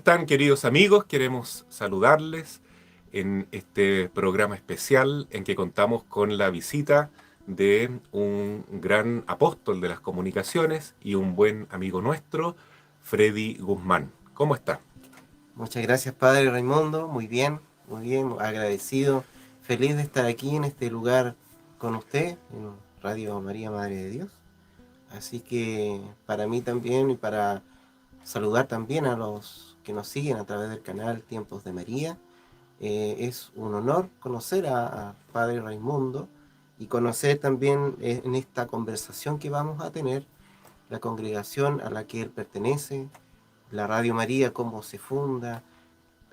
están, queridos amigos? Queremos saludarles en este programa especial en que contamos con la visita de un gran apóstol de las comunicaciones y un buen amigo nuestro, Freddy Guzmán. ¿Cómo está? Muchas gracias, Padre Raimundo. Muy bien, agradecido, feliz de estar aquí en este lugar con usted, en Radio María, Madre de Dios. Así que para mí también y para saludar también a los que nos siguen a través del canal Tiempos de María, es un honor conocer a Padre Raimundo y conocer también en esta conversación que vamos a tener la congregación a la que él pertenece, la Radio María, cómo se funda.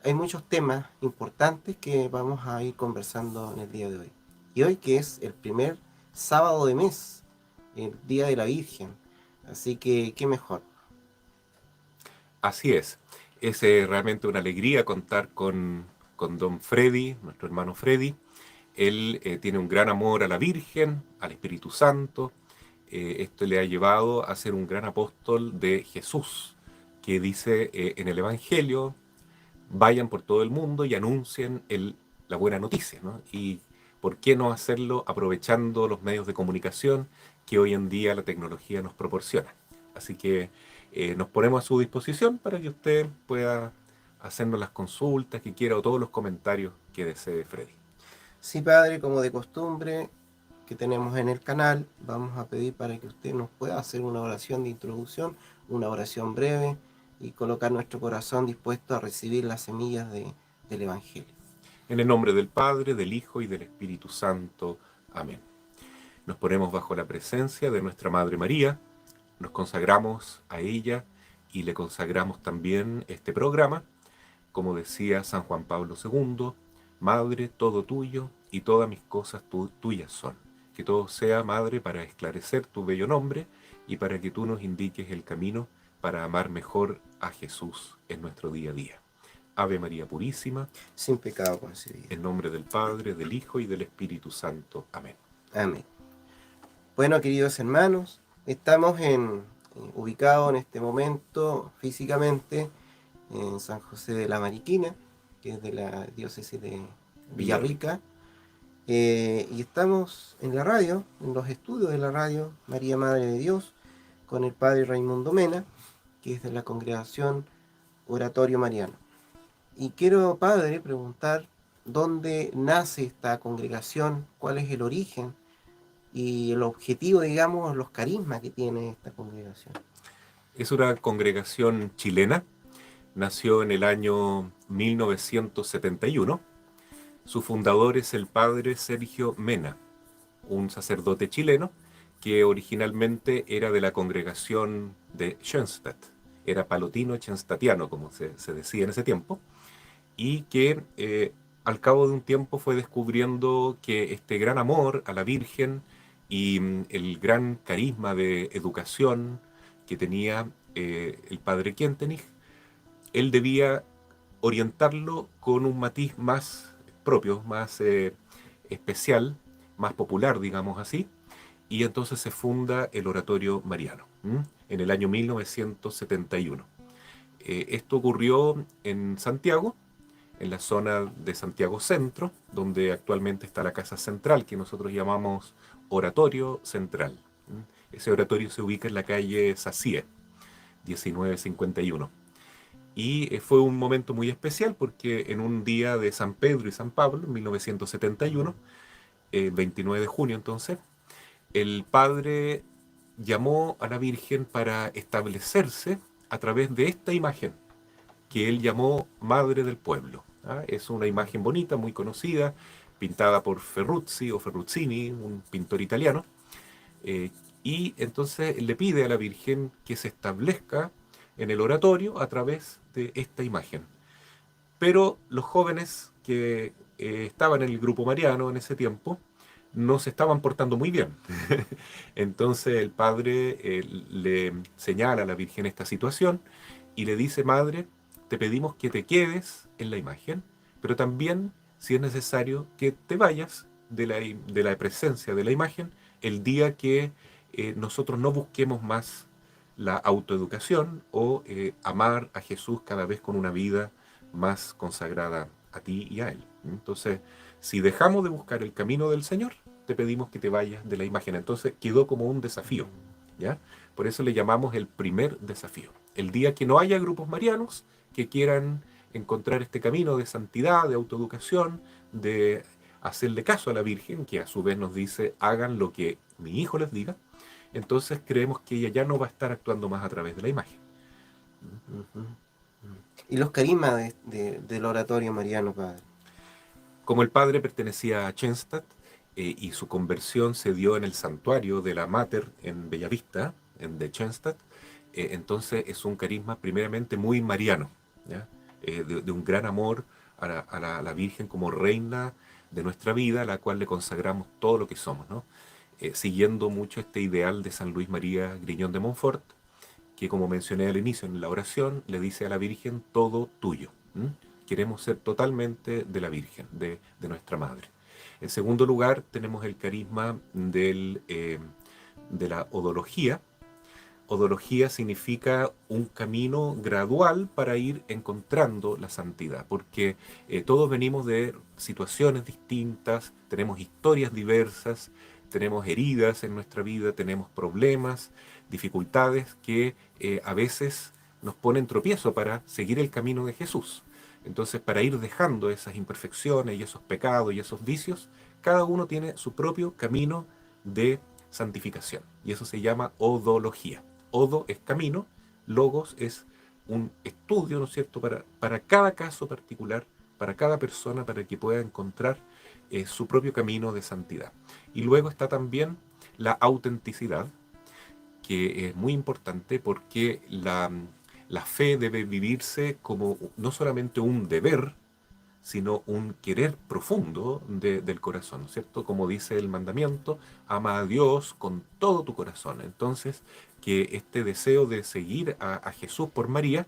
Hay muchos temas importantes que vamos a ir conversando en el día de hoy. Y hoy que es el primer sábado de mes, el Día de la Virgen. Así que, qué mejor. Así es realmente una alegría contar con don Freddy, nuestro hermano Freddy. Él tiene un gran amor a la Virgen, al Espíritu Santo. Esto le ha llevado a ser un gran apóstol de Jesús, que dice en el Evangelio: vayan por todo el mundo y anuncien la buena noticia, ¿no? Y por qué no hacerlo aprovechando los medios de comunicación que hoy en día la tecnología nos proporciona. Así que nos ponemos a su disposición para que usted pueda hacernos las consultas que quiera o todos los comentarios que desee, Freddy. Sí, Padre, como de costumbre que tenemos en el canal, vamos a pedir para que usted nos pueda hacer una oración de introducción, una oración breve y colocar nuestro corazón dispuesto a recibir las semillas del Evangelio. En el nombre del Padre, del Hijo y del Espíritu Santo. Amén. Nos ponemos bajo la presencia de nuestra Madre María, nos consagramos a ella y le consagramos también este programa. Como decía San Juan Pablo II: Madre, todo tuyo y todas mis cosas tuyas son. Que todo sea, Madre, para esclarecer tu bello nombre y para que tú nos indiques el camino para amar mejor a Jesús en nuestro día a día. Ave María Purísima, Sin pecado concebido. en nombre del Padre, del Hijo y del Espíritu Santo. Amén. Amén. Bueno, queridos hermanos, estamos ubicados en este momento físicamente en San José de la Mariquina, que es de la diócesis de Villarrica. Villarrica, y estamos en la radio, en los estudios de la radio María Madre de Dios, con el Padre Raimundo Mena, que es de la congregación Oratorio Mariano. Y quiero, Padre, preguntar dónde nace esta congregación, cuál es el origen y el objetivo, digamos, los carismas que tiene esta congregación. Es una congregación chilena, nació en el año 1971. Su fundador es el padre Sergio Mena, un sacerdote chileno que originalmente era de la congregación de Schoenstatt, era palotino schoenstattiano, como se decía en ese tiempo, y que al cabo de un tiempo fue descubriendo que este gran amor a la Virgen y el gran carisma de educación que tenía el padre Kentenich, él debía orientarlo con un matiz más propio, más especial, más popular, digamos así, y entonces se funda el Oratorio Mariano en el año 1971. Esto ocurrió en Santiago, en la zona de Santiago Centro, donde actualmente está la Casa Central, que nosotros llamamos Oratorio Central. Ese oratorio se ubica en la calle Sacie, 1951. Y fue un momento muy especial porque en un día de San Pedro y San Pablo, en 1971, 29 de junio entonces, el padre llamó a la Virgen para establecerse a través de esta imagen que él llamó Madre del Pueblo. ¿Ah? Es una imagen bonita, muy conocida, pintada por Ferruzzi o Ferruzzini, un pintor italiano, eh, y entonces le pide a la Virgen que se establezca en el oratorio a través de esta imagen. Pero los jóvenes que estaban en el grupo mariano en ese tiempo no se estaban portando muy bien. Entonces el padre le señala a la Virgen esta situación y le dice: Madre, te pedimos que te quedes en la imagen, pero también, si es necesario, que te vayas de la presencia de la imagen el día que nosotros no busquemos más la autoeducación o amar a Jesús cada vez con una vida más consagrada a ti y a Él. Entonces, si dejamos de buscar el camino del Señor, te pedimos que te vayas de la imagen. Entonces quedó como un desafío, ¿ya? Por eso le llamamos el primer desafío. El día que no haya grupos marianos que quieran encontrar este camino de santidad, de autoeducación, de hacerle caso a la Virgen, que a su vez nos dice, hagan lo que mi hijo les diga, entonces creemos que ella ya no va a estar actuando más a través de la imagen. Ujú. ¿Y los carismas del oratorio mariano, padre? Como el padre pertenecía a Schoenstatt y su conversión se dio en el santuario de la Mater en Bellavista, en de Schoenstatt, entonces es un carisma primeramente muy mariano, ¿ya? De un gran amor a la Virgen como reina de nuestra vida, a la cual le consagramos todo lo que somos, ¿no? Siguiendo mucho este ideal de San Luis María Griñón de Montfort, que como mencioné al inicio en la oración, le dice a la Virgen, todo tuyo. ¿M? Queremos ser totalmente de la Virgen, de nuestra Madre. En segundo lugar, tenemos el carisma de la odología. Odología significa un camino gradual para ir encontrando la santidad, porque todos venimos de situaciones distintas, tenemos historias diversas, tenemos heridas en nuestra vida, tenemos problemas, dificultades que a veces nos ponen tropiezo para seguir el camino de Jesús. Entonces, para ir dejando esas imperfecciones y esos pecados y esos vicios, cada uno tiene su propio camino de santificación. Y eso se llama odología. Odo es camino, logos es un estudio, ¿no es cierto?, para cada caso particular, para cada persona, para que pueda encontrar su propio camino de santidad. Y luego está también la autenticidad, que es muy importante porque la fe debe vivirse como no solamente un deber, sino un querer profundo del corazón, ¿no es cierto? Como dice el mandamiento, ama a Dios con todo tu corazón. Entonces, que este deseo de seguir a Jesús por María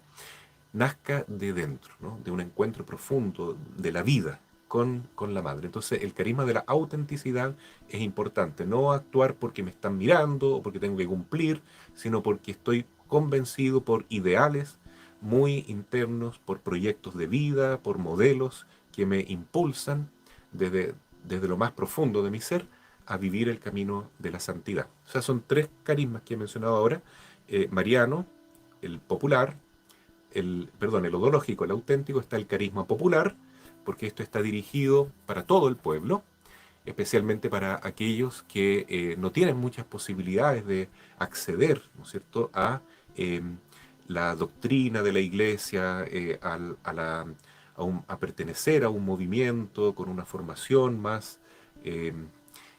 nazca de dentro, ¿no? De un encuentro profundo de la vida con la madre. Entonces, el carisma de la autenticidad es importante, no actuar porque me están mirando o porque tengo que cumplir, sino porque estoy convencido por ideales muy internos, por proyectos de vida, por modelos que me impulsan desde lo más profundo de mi ser a vivir el camino de la santidad. O sea, son tres carismas que he mencionado ahora, mariano, el popular, el odológico, el auténtico, está el carisma popular, porque esto está dirigido para todo el pueblo, especialmente para aquellos que no tienen muchas posibilidades de acceder, ¿no es cierto?, a la doctrina de la iglesia, a pertenecer a un movimiento con una formación eh,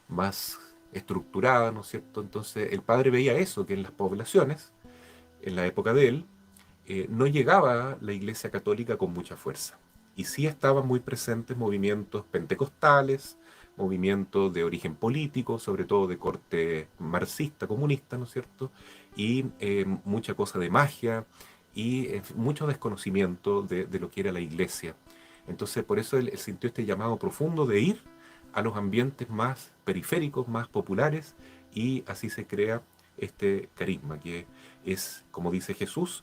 más estructurada, ¿no es cierto? Entonces el padre veía eso, que en las poblaciones, en la época de él, no llegaba la Iglesia Católica con mucha fuerza. Y sí estaban muy presentes movimientos pentecostales, movimientos de origen político, sobre todo de corte marxista, comunista, ¿no es cierto? Y mucha cosa de magia y mucho desconocimiento de lo que era la Iglesia. Entonces, por eso él sintió este llamado profundo de ir a los ambientes más periféricos, más populares, y así se crea este carisma, que es, como dice Jesús,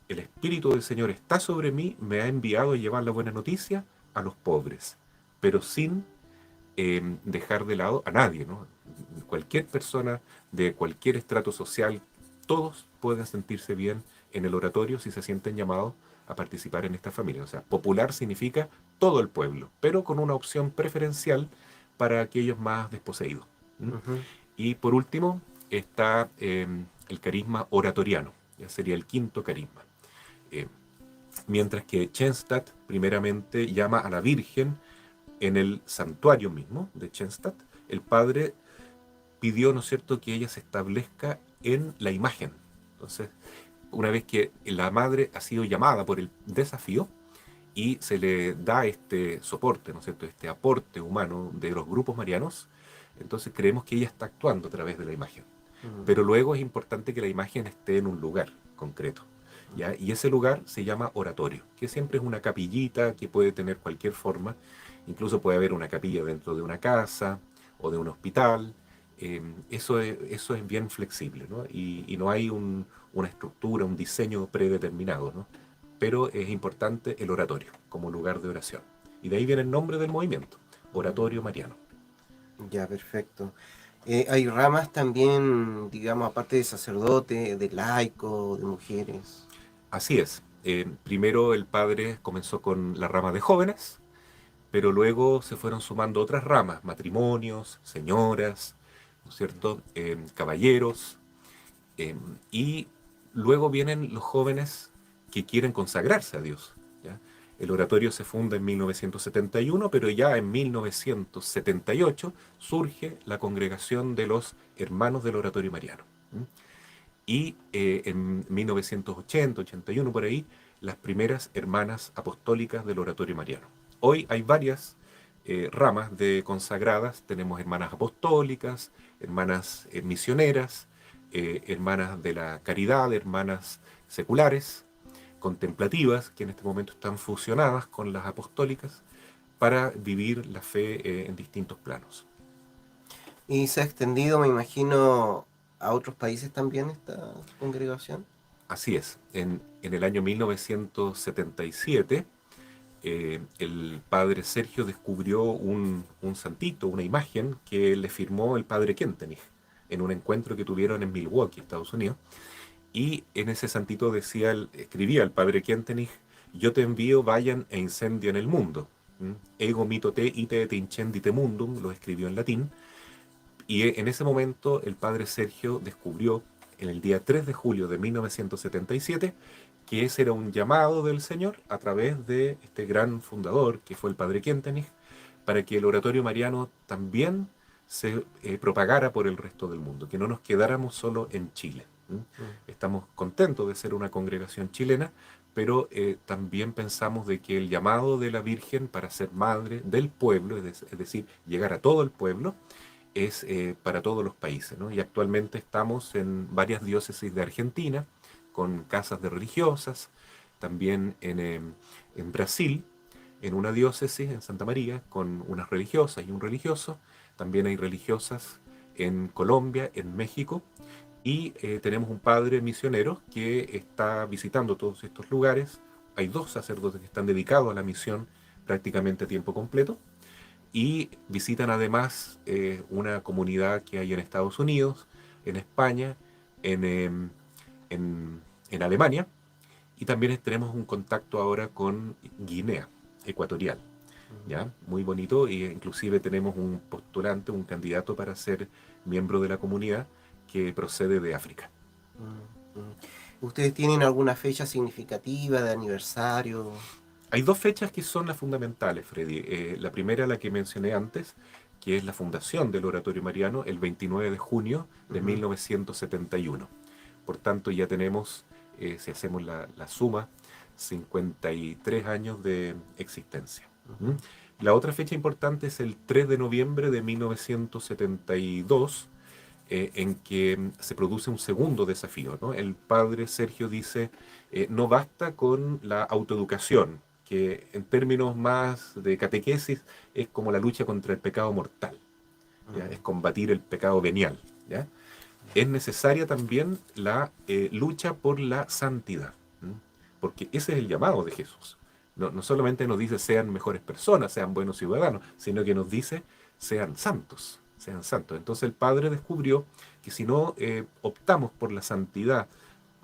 el Espíritu del Señor está sobre mí, me ha enviado a llevar la buena noticia a los pobres, pero sin dejar de lado a nadie, ¿no? Cualquier persona de cualquier estrato social, todos pueden sentirse bien en el oratorio si se sienten llamados a participar en esta familia. O sea, popular significa todo el pueblo, pero con una opción preferencial para aquellos más desposeídos. ¿Mm? Ujú. Y por último está el carisma oratoriano, ya sería el quinto carisma. Eh, Mientras que Schoenstatt primeramente llama a la Virgen en el santuario mismo de Schoenstatt, el padre pidió, ¿no es cierto?, que ella se establezca en la imagen. Entonces, una vez que la madre ha sido llamada por el desafío y se le da este soporte, ¿no es cierto?, este aporte humano de los grupos marianos, entonces creemos que ella está actuando a través de la imagen. Pero luego es importante que la imagen esté en un lugar concreto, ¿ya? Y ese lugar se llama oratorio, que siempre es una capillita que puede tener cualquier forma, incluso puede haber una capilla dentro de una casa o de un hospital, eso es bien flexible, ¿no? Y no hay una estructura, un diseño predeterminado, ¿no? Pero es importante el oratorio como lugar de oración. Y de ahí viene el nombre del movimiento, Oratorio Mariano. Ya, perfecto. Hay ramas también, digamos, aparte de sacerdote, de laico, de mujeres. Así es. Primero el padre comenzó con la rama de jóvenes, pero luego se fueron sumando otras ramas, matrimonios, señoras, ¿no es cierto? Caballeros, eh, y luego vienen los jóvenes que quieren consagrarse a Dios, ¿ya? El oratorio se funda en 1971, pero ya en 1978 surge la congregación de los hermanos del oratorio mariano. ¿Mm? Y en 1980, 81 por ahí, las primeras hermanas apostólicas del oratorio mariano. Hoy hay varias ramas de consagradas, tenemos hermanas apostólicas, hermanas misioneras, hermanas de la caridad, hermanas seculares, contemplativas, que en este momento están fusionadas con las apostólicas para vivir la fe en distintos planos. Y se ha extendido, me imagino, a otros países también esta congregación. Así es, en el año 1977 el padre Sergio descubrió un santito, una imagen que le firmó el padre Kentenich en un encuentro que tuvieron en Milwaukee, Estados Unidos. Y en ese santito decía, escribía el padre Kentenich: yo te envío, vayan e incendio en el mundo. ¿Mm? Ego mito te ite et incendite mundum, lo escribió en latín. Y en ese momento el padre Sergio descubrió, en el día 3 de julio de 1977, que ese era un llamado del Señor a través de este gran fundador, que fue el padre Kentenich, para que el oratorio mariano también se propagara por el resto del mundo, que no nos quedáramos solo en Chile. ¿Mm? Estamos contentos de ser una congregación chilena, pero también pensamos de que el llamado de la Virgen para ser madre del pueblo, es decir, llegar a todo el pueblo, es para todos los países, ¿no? Y actualmente estamos en varias diócesis de Argentina, con casas de religiosas, también en Brasil, en una diócesis, en Santa María, con unas religiosas y un religioso. También hay religiosas en Colombia, en México, y tenemos un padre misionero que está visitando todos estos lugares. Hay dos sacerdotes que están dedicados a la misión prácticamente a tiempo completo, y visitan además una comunidad que hay en Estados Unidos, en España, en, en Alemania, y también tenemos un contacto ahora con Guinea Ecuatorial, ¿ya? Muy bonito, e inclusive tenemos un postulante, un candidato para ser miembro de la comunidad que procede de África. Mm, mm. ¿Ustedes tienen alguna fecha significativa de aniversario? Hay dos fechas que son las fundamentales, Freddy. La primera, la que mencioné antes, que es la fundación del Oratorio Mariano, el 29 de junio de 1971. Por tanto, ya tenemos, si hacemos la suma, 53 años de existencia. ¿Mm? La otra fecha importante es el 3 de noviembre de 1972, en que se produce un segundo desafío, ¿no? El padre Sergio dice, no basta con la autoeducación, que en términos más de catequesis es como la lucha contra el pecado mortal, ¿ya? Es combatir el pecado venial, ¿ya? Es necesaria también la lucha por la santidad, ¿m? Porque ese es el llamado de Jesús. No, no solamente nos dice sean mejores personas, sean buenos ciudadanos, sino que nos dice sean santos, sean santos. Entonces el Padre descubrió que si no optamos por la santidad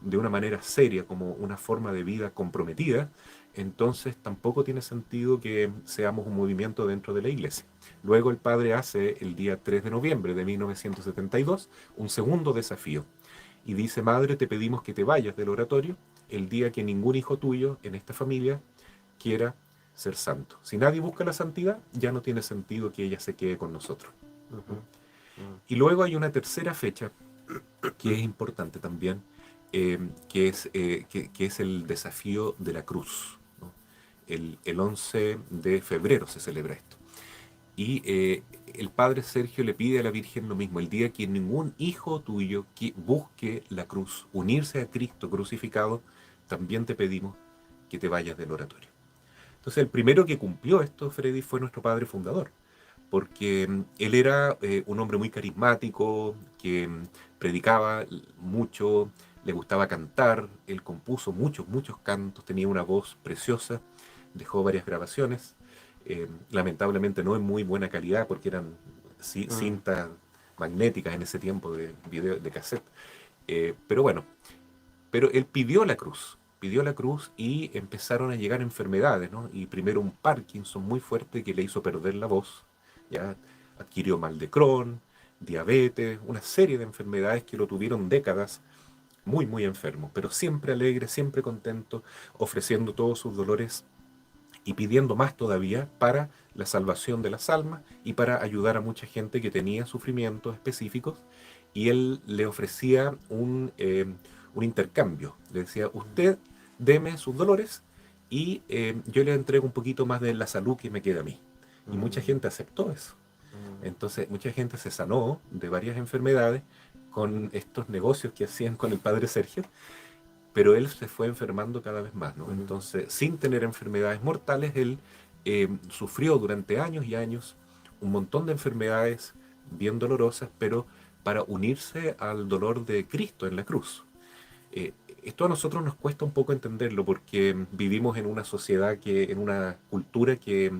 de una manera seria, como una forma de vida comprometida, entonces tampoco tiene sentido que seamos un movimiento dentro de la iglesia. Luego el padre hace el día 3 de noviembre de 1972 un segundo desafío y dice: madre, te pedimos que te vayas del oratorio el día que ningún hijo tuyo en esta familia quiera ser santo. Si nadie busca la santidad, ya no tiene sentido que ella se quede con nosotros. Y luego hay una tercera fecha que es importante también, que es el desafío de la cruz, ¿no? El 11 de febrero se celebra esto. Y el padre Sergio le pide a la Virgen lo mismo: el día que ningún hijo tuyo que busque la cruz, unirse a Cristo crucificado, también te pedimos que te vayas del oratorio. Entonces el primero que cumplió esto, Freddy, fue nuestro padre fundador, porque él era un hombre muy carismático, que predicaba mucho, le gustaba cantar, él compuso muchos cantos, tenía una voz preciosa, dejó varias grabaciones, lamentablemente no en muy buena calidad porque eran Mm, cintas magnéticas en ese tiempo de video, de cassette. Pero bueno, pero él pidió la cruz y empezaron a llegar enfermedades, ¿no? Y primero un Parkinson muy fuerte que le hizo perder la voz, ya adquirió mal de Crohn, diabetes, una serie de enfermedades que lo tuvieron décadas muy enfermo, pero siempre alegre, siempre contento, ofreciendo todos sus dolores y pidiendo más todavía para la salvación de las almas y para ayudar a mucha gente que tenía sufrimientos específicos. Y él le ofrecía un intercambio. Le decía, usted deme sus dolores y yo le entrego un poquito más de la salud que me queda a mí. Y mucha mm, gente aceptó eso. mm, Entonces, mucha gente se sanó de varias enfermedades con estos negocios que hacían con el padre Sergio, pero él se fue enfermando cada vez más, ¿no? mm, Entonces, sin tener enfermedades mortales, él sufrió durante años y años un montón de enfermedades bien dolorosas, pero para unirse al dolor de Cristo en la cruz. Eh, Esto a nosotros nos cuesta un poco entenderlo porque vivimos en una sociedad en una cultura que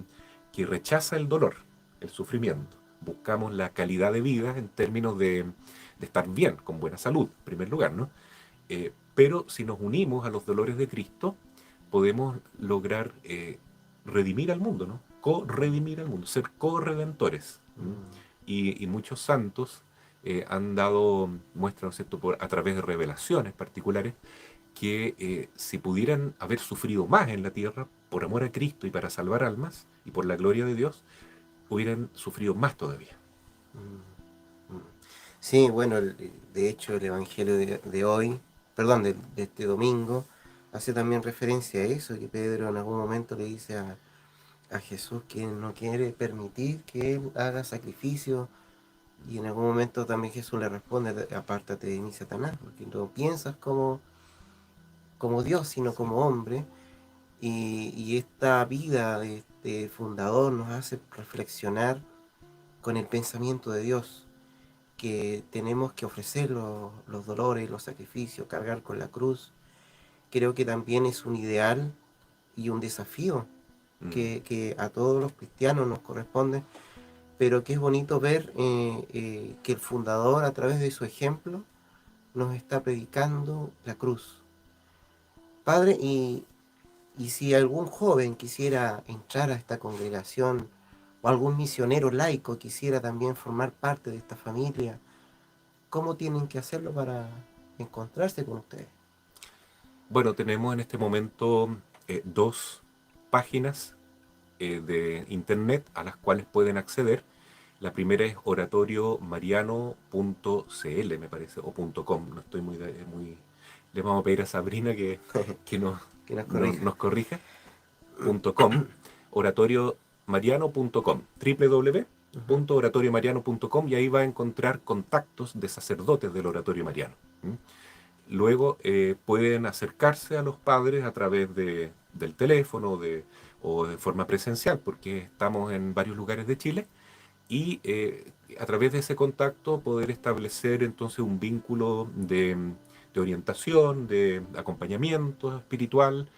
rechaza el dolor, el sufrimiento. Buscamos la calidad de vida en términos de estar bien, con buena salud, en primer lugar, ¿no? Pero si nos unimos a los dolores de Cristo, podemos lograr redimir al mundo, ¿no? Co-redimir al mundo, ser co-redentores. ¿M? mm. Y muchos santos han dado muestra, ¿no es cierto?, a través de revelaciones particulares, que si pudieran haber sufrido más en la tierra por amor a Cristo y para salvar almas y por la gloria de Dios, hubieran sufrido más todavía. Mm, mm. Sí, bueno, de hecho el Evangelio de hoy, perdón, de este domingo, hace también referencia a eso, que Pedro en algún momento le dice a Jesús que no quiere permitir que él haga sacrificio, y en algún momento también Jesús le responde, apártate de mí, Satanás, porque no piensas como Dios, sino Sí. como hombre, y esta vida de este fundador nos hace reflexionar con el pensamiento de Dios, que tenemos que ofrecer los dolores, los sacrificios, cargar con la cruz. Creo que también es un ideal y un desafío Mm. que a todos los cristianos nos corresponde, pero que es bonito ver que el fundador, a través de su ejemplo, nos está predicando la cruz. Padre, y si algún joven quisiera entrar a esta congregación, o algún misionero laico quisiera también formar parte de esta familia, ¿cómo tienen que hacerlo para encontrarse con ustedes? Bueno, tenemos en este momento dos páginas de internet a las cuales pueden acceder. La primera es oratoriomariano.cl, me parece, o .com, no estoy muy. Le vamos a pedir a Sabrina que Que nos corrija. nos corrija. .com, oratoriomariano.com, Ujú, www.oratoriomariano.com, y ahí va a encontrar contactos de sacerdotes del Oratorio Mariano. ¿M? Luego pueden acercarse a los padres a través del teléfono o de forma presencial, porque estamos en varios lugares de Chile, y a través de ese contacto poder establecer entonces un vínculo de orientación, de acompañamiento espiritual,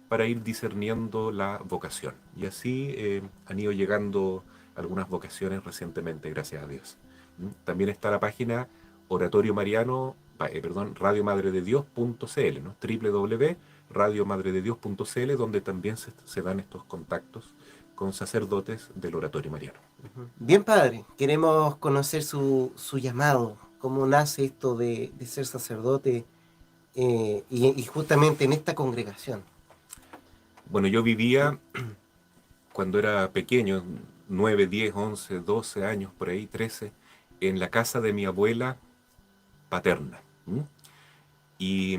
para ir discerniendo la vocación. Y así han ido llegando algunas vocaciones recientemente, gracias a Dios. ¿Mm? También está la página Oratorio Mariano, perdón, radiomadrededios.cl, ¿no? www.radiomadrededios.cl, donde también se dan estos contactos con sacerdotes del Oratorio Mariano. ujú. Bien, padre, queremos conocer su llamado, cómo nace esto de ser sacerdote y justamente en esta congregación. Bueno, yo vivía cuando era pequeño, 9, 10, 11, 12 años, por ahí, 13, en la casa de mi abuela paterna. ¿M? Y,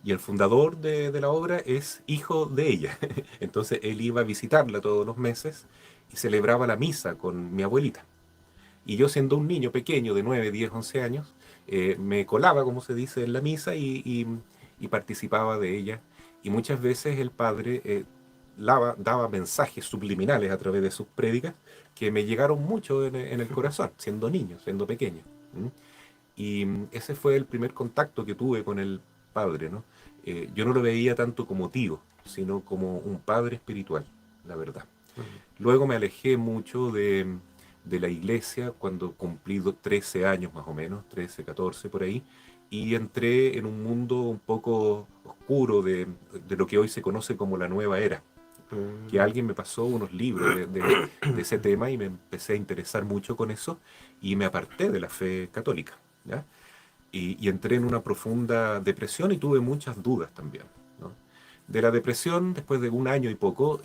y el fundador de la obra es hijo de ella. Entonces él iba a visitarla todos los meses y celebraba la misa con mi abuelita. Y yo, siendo un niño pequeño de 9, 10, 11 años, me colaba, como se dice, en la misa y participaba de ella. Y muchas veces el padre daba mensajes subliminales a través de sus prédicas que me llegaron mucho en el corazón, siendo niño, siendo pequeño. ¿M? Y ese fue el primer contacto que tuve con padre, ¿no? Yo no lo veía tanto como tío, sino como un padre espiritual, la verdad. Luego me alejé mucho de la iglesia cuando cumplí 13 años más o menos, 13, 14 por ahí, y entré en un mundo un poco oscuro de lo que hoy se conoce como la nueva era. Que alguien me pasó unos libros de ese tema y me empecé a interesar mucho con eso y me aparté de la fe católica, ¿ya? Y entré en una profunda depresión y tuve muchas dudas también, ¿no? De la depresión, después de un año y poco,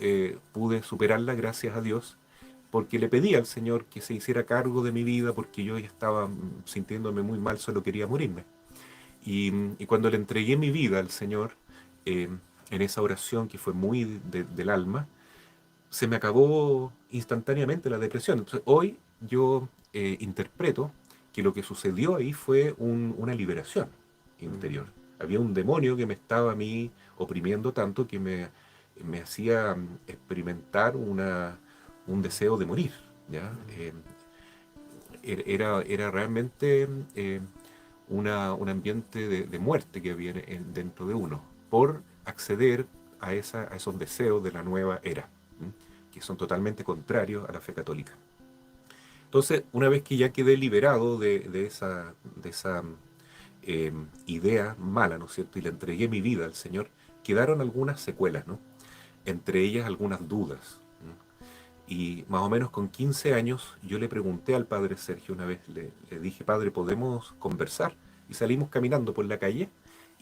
pude superarla gracias a Dios, porque le pedí al Señor que se hiciera cargo de mi vida, porque yo ya estaba sintiéndome muy mal, solo quería morirme. Y cuando le entregué mi vida al Señor, eh, en esa oración que fue muy del alma, se me acabó instantáneamente la depresión. Entonces, hoy yo interpreto que lo que sucedió ahí fue una liberación interior. Había un demonio que me estaba a mí oprimiendo tanto que me hacía experimentar un deseo de morir, ¿ya? Era realmente un ambiente de muerte que había dentro de uno por acceder a esos deseos de la nueva era, ¿m? Que son totalmente contrarios a la fe católica. Entonces, una vez que ya quedé liberado de esa idea mala, ¿no es cierto? Y le entregué mi vida al Señor, quedaron algunas secuelas, ¿no? Entre ellas algunas dudas. ¿No? Y más o menos con 15 años yo le pregunté al padre Sergio una vez, le dije, padre, ¿podemos conversar? Y salimos caminando por la calle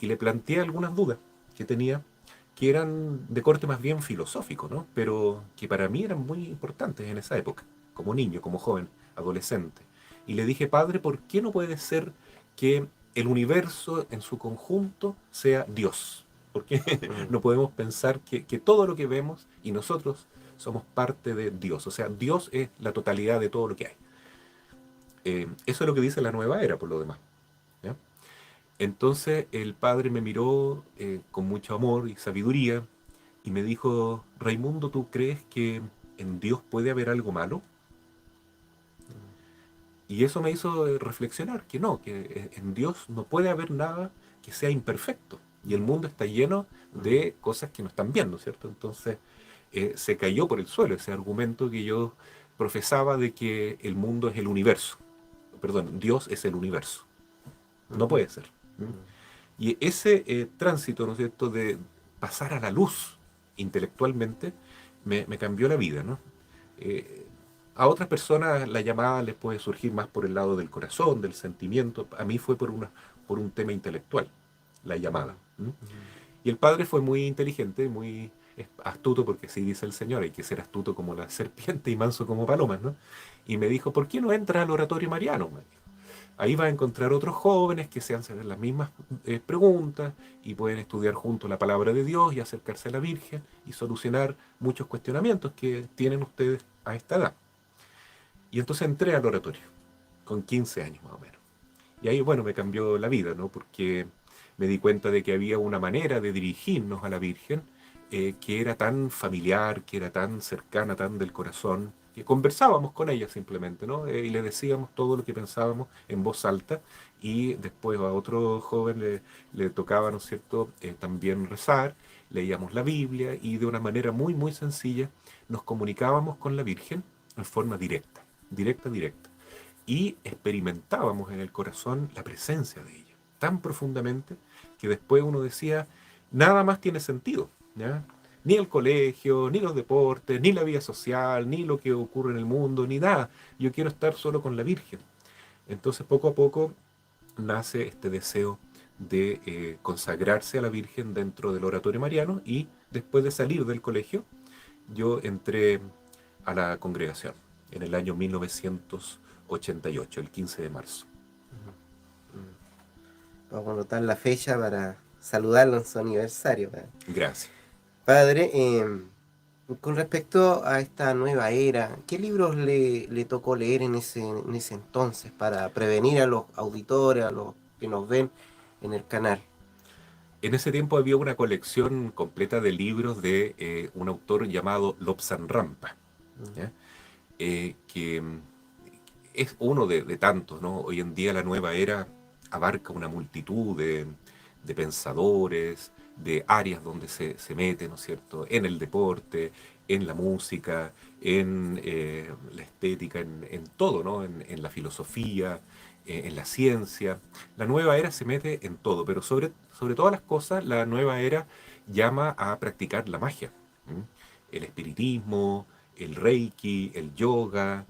y le planteé algunas dudas que tenía, que eran de corte más bien filosófico, ¿no? Pero que para mí eran muy importantes en esa época, como niño, como joven, adolescente. Y le dije, padre, ¿por qué no puede ser que el universo en su conjunto sea Dios? ¿Por qué no podemos pensar que todo lo que vemos y nosotros somos parte de Dios? O sea, Dios es la totalidad de todo lo que hay. Eso es lo que dice la nueva era, por lo demás, ¿ya? Entonces el padre me miró con mucho amor y sabiduría y me dijo, Raimundo, ¿tú crees que en Dios puede haber algo malo? Y eso me hizo reflexionar que no, que en Dios no puede haber nada que sea imperfecto. Y el mundo está lleno de cosas que no están viendo, ¿cierto? Entonces se cayó por el suelo ese argumento que yo profesaba de que el mundo es el universo. Perdón, Dios es el universo. No puede ser. ¿Mm? Y ese tránsito, ¿no es cierto?, de pasar a la luz intelectualmente, me cambió la vida, ¿no? Eh, a otras personas la llamada les puede surgir más por el lado del corazón, del sentimiento. A mí fue por un tema intelectual, la llamada. ¿Mm? Y el padre fue muy inteligente, muy astuto, porque así dice el Señor, hay que ser astuto como la serpiente y manso como palomas, ¿no? Y me dijo, ¿por qué no entras al oratorio mariano? Me dijo. Ahí vas a encontrar otros jóvenes que se hacen las mismas preguntas y pueden estudiar juntos la palabra de Dios y acercarse a la Virgen y solucionar muchos cuestionamientos que tienen ustedes a esta edad. Y entonces entré al oratorio, con 15 años más o menos. Y ahí, bueno, me cambió la vida, ¿no? Porque me di cuenta de que había una manera de dirigirnos a la Virgen que era tan familiar, que era tan cercana, tan del corazón, que conversábamos con ella simplemente, ¿no? Y le decíamos todo lo que pensábamos en voz alta y después a otro joven le tocaba, ¿no es cierto?, también rezar, leíamos la Biblia y de una manera muy, muy sencilla nos comunicábamos con la Virgen en forma directa, directa, directa y experimentábamos en el corazón la presencia de ella, tan profundamente que después uno decía, nada más tiene sentido, ¿ya? Ni el colegio, ni los deportes, ni la vida social, ni lo que ocurre en el mundo, ni nada. Yo quiero estar solo con la Virgen. Entonces poco a poco nace este deseo de consagrarse a la Virgen dentro del oratorio mariano y después de salir del colegio, yo entré a la congregación en el año 1988, el 15 de marzo. Vamos a anotar la fecha para saludarlo en su aniversario. Gracias. Padre, con respecto a esta nueva era, ¿qué libros le tocó leer en ese entonces para prevenir a los auditores, a los que nos ven en el canal? En ese tiempo había una colección completa de libros de un autor llamado Lobsang Rampa, ¿ya? Que es uno de tantos, ¿no? Hoy en día la nueva era abarca una multitud de pensadores, de áreas donde se mete, ¿no es cierto?, en el deporte, en la música, en la estética, en todo, ¿no?, en la filosofía, en la ciencia. La nueva era se mete en todo, pero sobre todas las cosas, la nueva era llama a practicar la magia, ¿m? El espiritismo, el reiki, el yoga,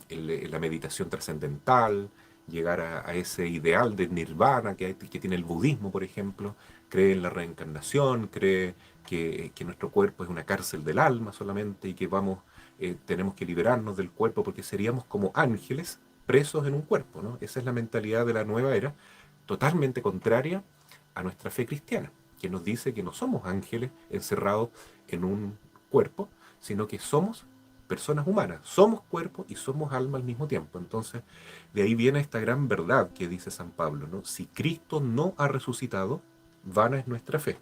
la meditación trascendental, llegar a ese ideal de nirvana que tiene el budismo, por ejemplo, cree en la reencarnación, cree que nuestro cuerpo es una cárcel del alma solamente y que tenemos que liberarnos del cuerpo porque seríamos como ángeles presos en un cuerpo, ¿no? Esa es la mentalidad de la nueva era, totalmente contraria a nuestra fe cristiana, que nos dice que no somos ángeles encerrados en un cuerpo, sino que somos personas humanas, somos cuerpo y somos alma al mismo tiempo. Entonces, de ahí viene esta gran verdad que dice San Pablo, ¿no? Si Cristo no ha resucitado, vana es nuestra fe.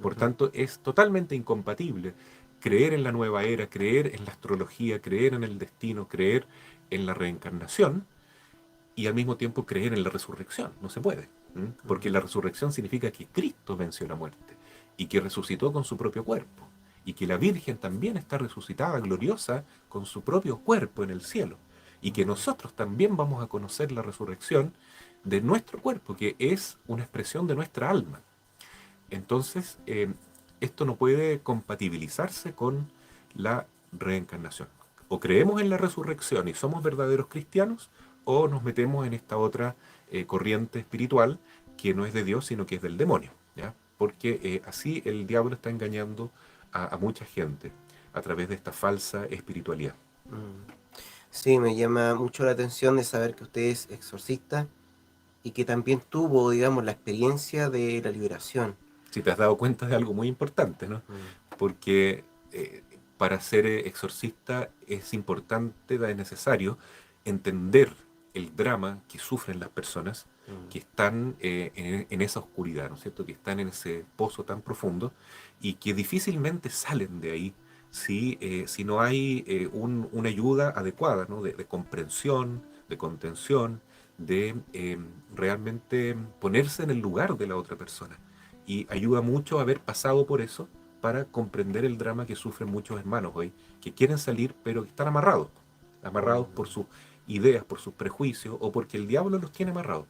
Por tanto, es totalmente incompatible creer en la nueva era, creer en la astrología, creer en el destino, creer en la reencarnación y al mismo tiempo creer en la resurrección. No se puede. Porque la resurrección significa que Cristo venció la muerte y que resucitó con su propio cuerpo y que la Virgen también está resucitada, gloriosa, con su propio cuerpo en el cielo y que nosotros también vamos a conocer la resurrección de nuestro cuerpo, que es una expresión de nuestra alma. Entonces, esto no puede compatibilizarse con la reencarnación. O creemos en la resurrección y somos verdaderos cristianos, o nos metemos en esta otra corriente espiritual que no es de Dios, sino que es del demonio, ¿ya? Porque así el diablo está engañando a mucha gente a través de esta falsa espiritualidad. Mm. Sí, me llama mucho la atención de saber que usted es exorcista y que también tuvo, digamos, la experiencia de la liberación. Si te has dado cuenta de algo muy importante, ¿no? Mm, Porque para ser exorcista es importante, es necesario entender el drama que sufren las personas mm, que están en esa oscuridad, ¿no es cierto? Que están en ese pozo tan profundo y que difícilmente salen de ahí si no hay una ayuda adecuada, ¿no? De comprensión, de contención, de realmente ponerse en el lugar de la otra persona. Y ayuda mucho haber pasado por eso para comprender el drama que sufren muchos hermanos hoy, que quieren salir pero que están amarrados por mm, sus ideas, por sus prejuicios o porque el diablo los tiene amarrados.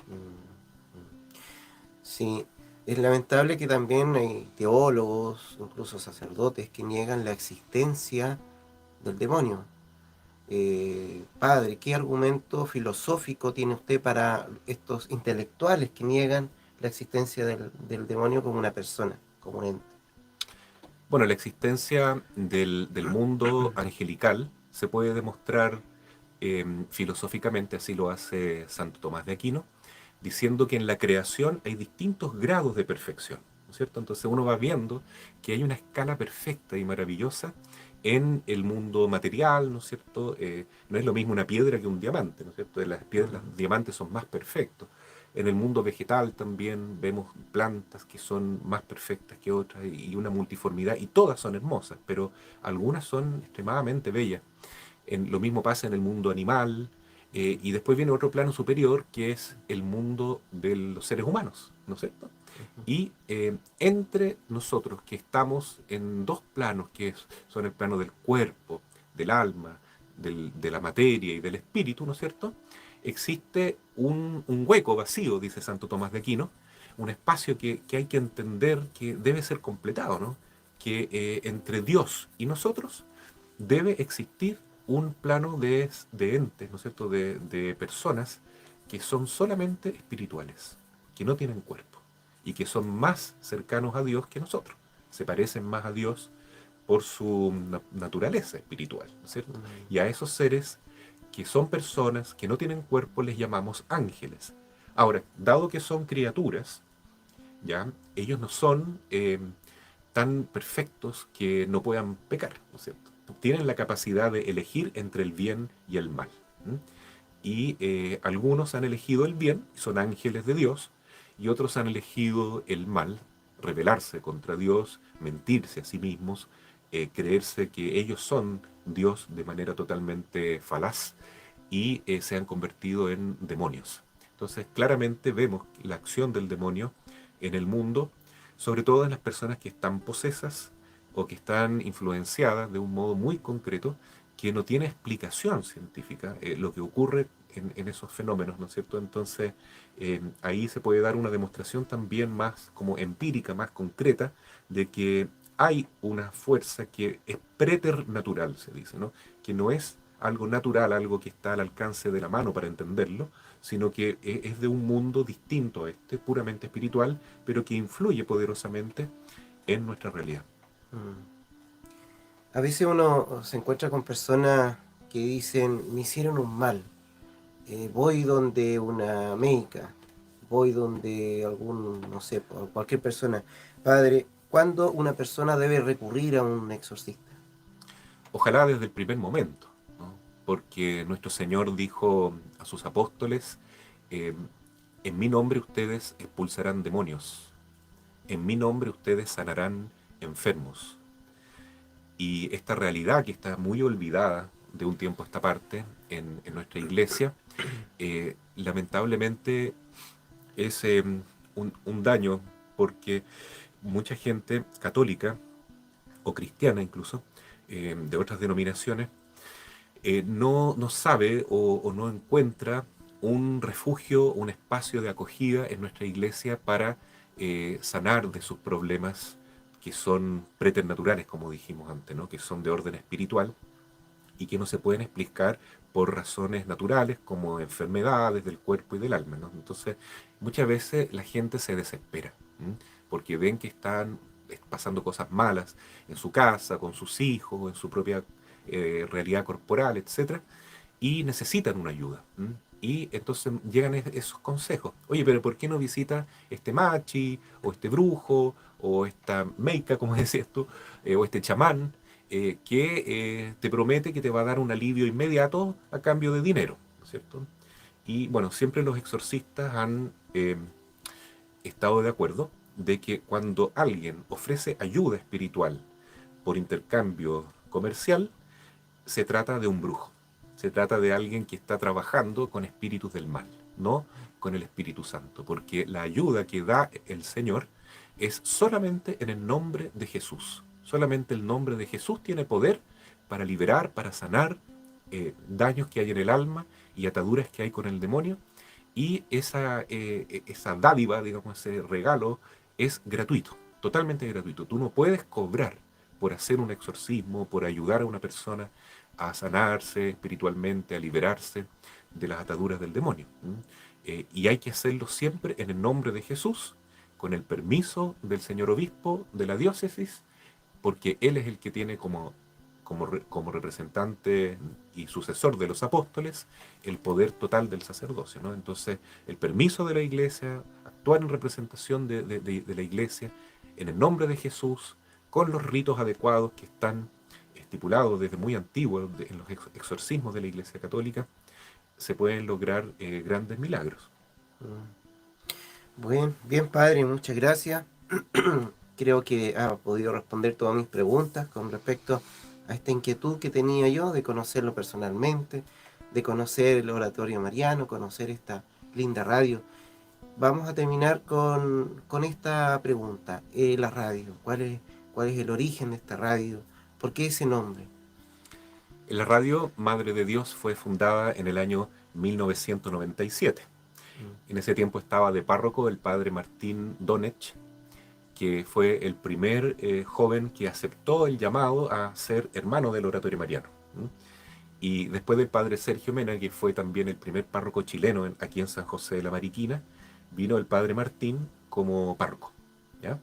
mm, mm. Sí, es lamentable que también hay teólogos, incluso sacerdotes, que niegan la existencia del demonio. Padre, ¿qué argumento filosófico tiene usted para estos intelectuales que niegan la existencia del demonio como una persona, como un ente? Bueno, la existencia del mundo angelical se puede demostrar filosóficamente, así lo hace Santo Tomás de Aquino, diciendo que en la creación hay distintos grados de perfección, ¿no es cierto? Entonces uno va viendo que hay una escala perfecta y maravillosa en el mundo material, ¿no es cierto? No es lo mismo una piedra que un diamante, ¿no es cierto? Los diamantes son más perfectos. En el mundo vegetal también vemos plantas que son más perfectas que otras y una multiformidad, y todas son hermosas, pero algunas son extremadamente bellas. Lo mismo pasa en el mundo animal, y después viene otro plano superior que es el mundo de los seres humanos, ¿no es cierto? Ujú, Y entre nosotros que estamos en dos planos, son el plano del cuerpo, del alma, de la materia y del espíritu, ¿no es cierto? Existe un hueco vacío, dice Santo Tomás de Aquino, un espacio que hay que entender que debe ser completado, ¿no? Que entre Dios y nosotros debe existir un plano de entes, ¿no es cierto?, de personas que son solamente espirituales, que no tienen cuerpo y que son más cercanos a Dios que nosotros. Se parecen más a Dios por su naturaleza espiritual, ¿no es cierto? mm, Y a esos seres que son personas que no tienen cuerpo les llamamos ángeles. Ahora, dado que son criaturas, ¿ya? Ellos no son tan perfectos que no puedan pecar, ¿no es cierto? Tienen la capacidad de elegir entre el bien y el mal. ¿M? Y algunos han elegido el bien, son ángeles de Dios, y otros han elegido el mal, rebelarse contra Dios, mentirse a sí mismos, creerse que ellos son Dios de manera totalmente falaz y se han convertido en demonios. Entonces, claramente vemos la acción del demonio en el mundo, sobre todo en las personas que están posesas o que están influenciadas de un modo muy concreto que no tiene explicación científica lo que ocurre en esos fenómenos, ¿no es cierto? Entonces, ahí se puede dar una demostración también más como empírica, más concreta, de que hay una fuerza que es preternatural, se dice, ¿no? Que no es algo natural, algo que está al alcance de la mano para entenderlo, sino que es de un mundo distinto a este, puramente espiritual, pero que influye poderosamente en nuestra realidad. Mm. A veces uno se encuentra con personas que dicen, me hicieron un mal. Voy donde una médica, voy donde algún, no sé, cualquier persona. Padre, ¿cuándo una persona debe recurrir a un exorcista? Ojalá desde el primer momento, ¿no? Porque nuestro Señor dijo a sus apóstoles, eh, en mi nombre ustedes expulsarán demonios, en mi nombre ustedes sanarán enfermos. Y esta realidad que está muy olvidada de un tiempo a esta parte en nuestra iglesia, lamentablemente es un daño porque mucha gente católica o cristiana incluso, de otras denominaciones, no sabe o no encuentra un refugio, un espacio de acogida en nuestra iglesia para sanar de sus problemas que son preternaturales, como dijimos antes, ¿no? Que son de orden espiritual y que no se pueden explicar por razones naturales como enfermedades del cuerpo y del alma, ¿no? Entonces, muchas veces la gente se desespera, ¿m? Porque ven que están pasando cosas malas en su casa, con sus hijos, en su propia realidad corporal, etcétera, y necesitan una ayuda. ¿M? Y entonces llegan esos consejos. Oye, pero ¿por qué no visita este machi, o este brujo, o esta meica, como decías tú, o este chamán, que te promete que te va a dar un alivio inmediato a cambio de dinero, ¿no es cierto? Y bueno, siempre los exorcistas han estado de acuerdo de que cuando alguien ofrece ayuda espiritual por intercambio comercial, se trata de un brujo. Se trata de alguien que está trabajando con espíritus del mal, no con el Espíritu Santo, porque la ayuda que da el Señor es solamente en el nombre de Jesús. Solamente el nombre de Jesús tiene poder para liberar, para sanar daños que hay en el alma y ataduras que hay con el demonio. Y esa dádiva, digamos, ese regalo, es gratuito, totalmente gratuito. Tú no puedes cobrar por hacer un exorcismo, por ayudar a una persona a sanarse espiritualmente, a liberarse de las ataduras del demonio. Y hay que hacerlo siempre en el nombre de Jesús, con el permiso del señor obispo de la diócesis, porque él es el que tiene como representante y sucesor de los apóstoles el poder total del sacerdocio, ¿no? Entonces, el permiso de la iglesia, actuar en representación de la iglesia, en el nombre de Jesús, con los ritos adecuados que están estipulados desde muy antiguo en los exorcismos de la iglesia católica, se pueden lograr grandes milagros. Bien, bien, padre, muchas gracias. Creo que ha podido responder todas mis preguntas con respecto a esta inquietud que tenía yo de conocerlo personalmente, de conocer el oratorio mariano, conocer esta linda radio. Vamos a terminar con esta pregunta. La radio, cuál es el origen de esta radio? ¿Por qué ese nombre? La radio Madre de Dios fue fundada en el año 1997. Mm. En ese tiempo estaba de párroco el padre Martín Donech, que fue el primer joven que aceptó el llamado a ser hermano del oratorio mariano. Y después del padre Sergio Mena, que fue también el primer párroco chileno aquí en San José de la Mariquina, vino el padre Martín como párroco, ¿ya?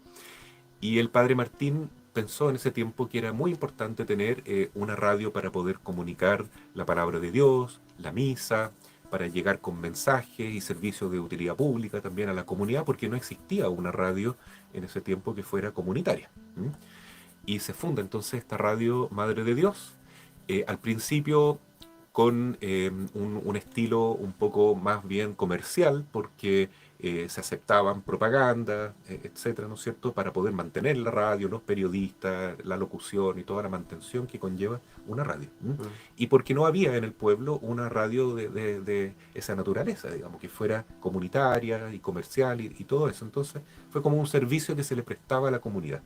Y el padre Martín pensó en ese tiempo que era muy importante tener una radio para poder comunicar la palabra de Dios, la misa, para llegar con mensajes y servicios de utilidad pública también a la comunidad, porque no existía una radio en ese tiempo que fuera comunitaria. Y se funda entonces esta radio Madre de Dios. Al principio con un estilo un poco más bien comercial, porque se aceptaban propaganda, etcétera, ¿no es cierto?, para poder mantener la radio, los periodistas, la locución y toda la mantención que conlleva una radio. Mm. Y porque no había en el pueblo una radio de esa naturaleza, digamos, que fuera comunitaria y comercial y todo eso. Entonces fue como un servicio que se le prestaba a la comunidad.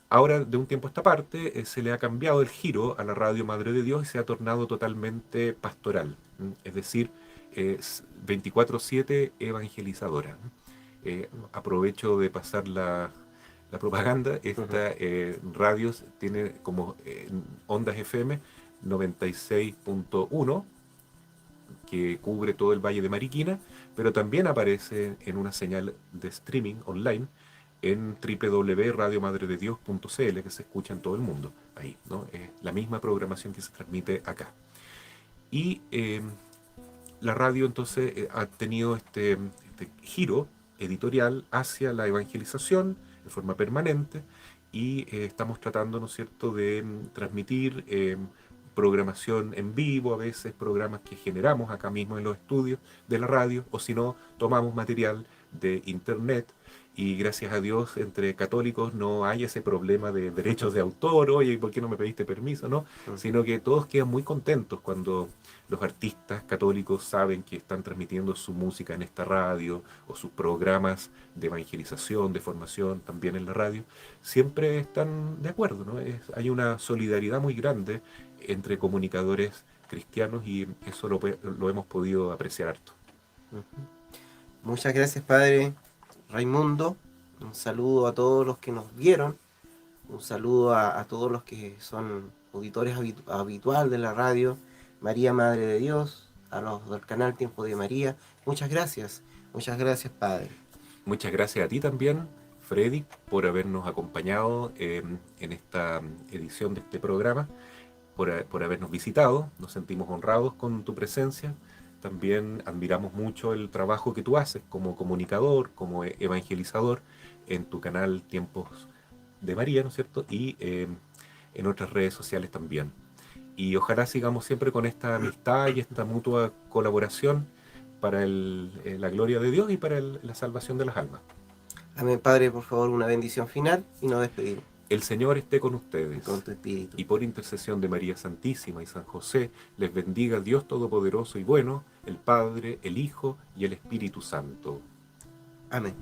Ahora, de un tiempo a esta parte, se le ha cambiado el giro a la radio Madre de Dios y se ha tornado totalmente pastoral, es decir, 24/7 evangelizadora. Aprovecho de pasar la propaganda. Esta radio tiene como ondas FM 96.1, que cubre todo el Valle de Mariquina, pero también aparece en una señal de streaming online en www.radiomadrededios.cl, que se escucha en todo el mundo. Ahí, ¿no? Es la misma programación que se transmite acá. Y la radio entonces ha tenido este giro editorial hacia la evangelización de forma permanente, y estamos tratando, ¿no es cierto?, de transmitir programación en vivo, a veces programas que generamos acá mismo en los estudios de la radio, o si no, tomamos material de internet. Y gracias a Dios, entre católicos no hay ese problema de derechos de autor, oye, ¿por qué no me pediste permiso? ¿No? Sino que todos quedan muy contentos cuando los artistas católicos saben que están transmitiendo su música en esta radio, o sus programas de evangelización, de formación también en la radio. Siempre están de acuerdo, ¿no? Hay una solidaridad muy grande entre comunicadores cristianos, y eso lo hemos podido apreciar harto. Muchas gracias, Padre Raimundo. Un saludo a todos los que nos vieron. Un saludo a todos los que son auditores habitual de la radio María Madre de Dios, a los del canal Tiempo de María. Muchas gracias, Padre. Muchas gracias a ti también, Freddy, por habernos acompañado en esta edición de este programa, por habernos visitado. Nos sentimos honrados con tu presencia. También admiramos mucho el trabajo que tú haces como comunicador, como evangelizador en tu canal Tiempos de María, ¿no es cierto? Y en otras redes sociales también. Y ojalá sigamos siempre con esta amistad y esta mutua colaboración para la gloria de Dios y para la salvación de las almas. Amén, Padre, por favor, una bendición final y nos despedimos. El Señor esté con ustedes. Con tu espíritu. Y por intercesión de María Santísima y San José, les bendiga Dios Todopoderoso y bueno, el Padre, el Hijo y el Espíritu Santo. Amén.